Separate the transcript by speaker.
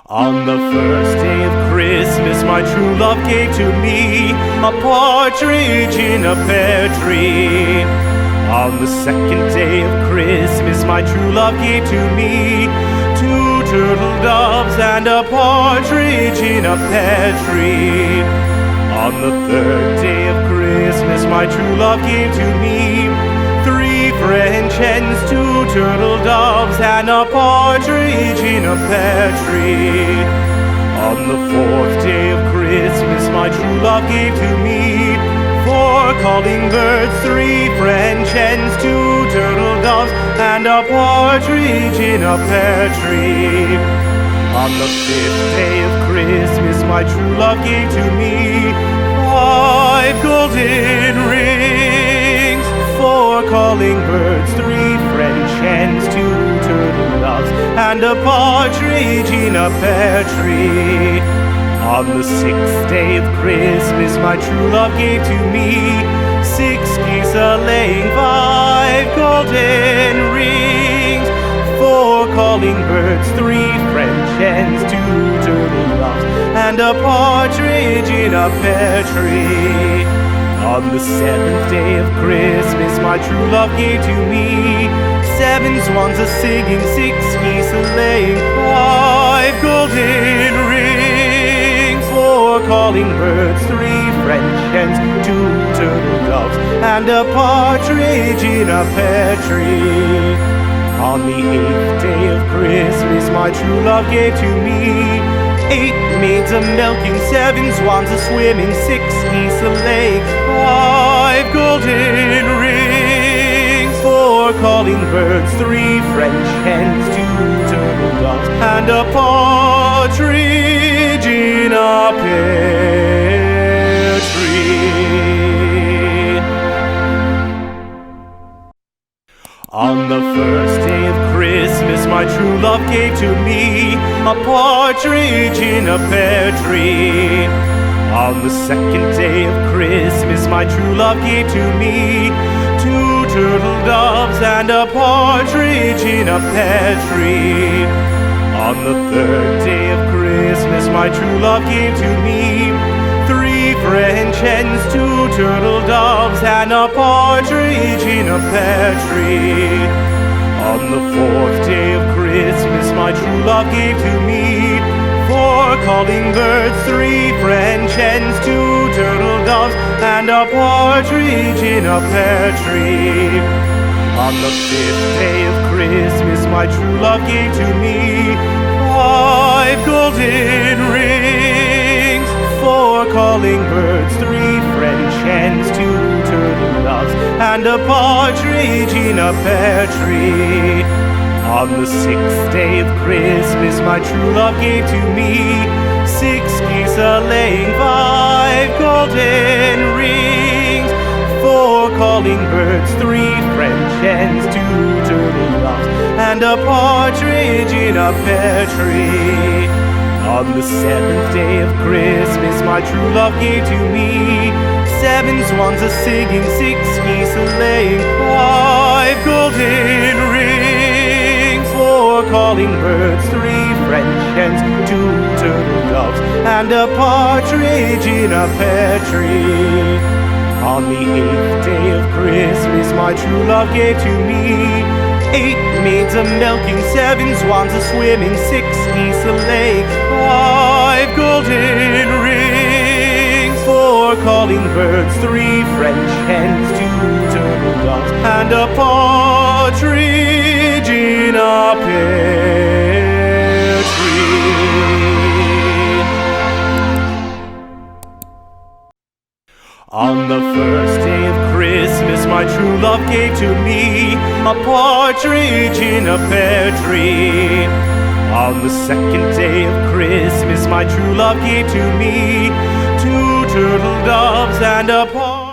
Speaker 1: On the first day of Christmas, my true love gave to me a partridge in a pear tree. On the second day of Christmas, my true love gave to me two turtle doves and a partridge in a pear tree. On the third day of Christmas, my true love gave to me three French hens, two turtle doves, and a partridge in a pear tree. On the fourth day of Christmas, my true love gave to me four calling birds, three French hens, two turtle doves, and a partridge in a pear tree. On the fifth day of Christmas, my true love gave to me five golden rings, four calling birds, three French hens, two turtle doves, and a partridge in a pear tree. On the sixth day of Christmas, my true love gave to me six geese a-laying, five golden rings, four calling birds, three French hens, two turtle doves, and a partridge in a pear tree. On the seventh day of Christmas, my true love gave to me seven swans a-singing, six geese a-laying, five golden rings, four calling birds, three French hens, two turtle doves, and a partridge in a pear tree. On the eighth day of Christmas, my true love gave to me eight maids a-milking, seven swans a-swimming, six geese a-laying, five golden rings, four calling birds, three French hens, two turtle doves, and a partridge in a pear tree. On the first day of Christmas, my true love gave to me a partridge in a pear tree. On the second day of Christmas, my true love gave to me two turtle doves and a partridge in a pear tree. On the third day of Christmas, my true love gave to me three French hens, two turtle doves, and a partridge in a pear tree. On the fourth day of Christmas, my true love gave to me four calling birds, three French hens, two turtle doves, and a partridge in a pear tree. On the fifth day of Christmas, my true love gave to me five golden rings, four calling birds, three French hens, two turtle doves, and a partridge in a pear tree. On the sixth day of Christmas, my true love gave to me six geese a-laying, five golden rings, four calling birds, three French hens, two turtle doves, and a partridge in a pear tree. On the seventh day of Christmas, my true love gave to me seven swans a-singing, six geese a-laying, five golden rings, four calling birds, three French hens, two turtle doves, and a partridge in a pear tree. On the eighth day of Christmas, my true love gave to me eight maids a-milking, seven swans a-swimming, six geese a-laying, five golden rings, four calling birds, three French hens, two turtle doves, and a partridge in a pear tree. On the first day of Christmas, my true love gave to me a partridge in a pear tree. On the second day of Christmas, my true love gave to me two turtle doves and a partridge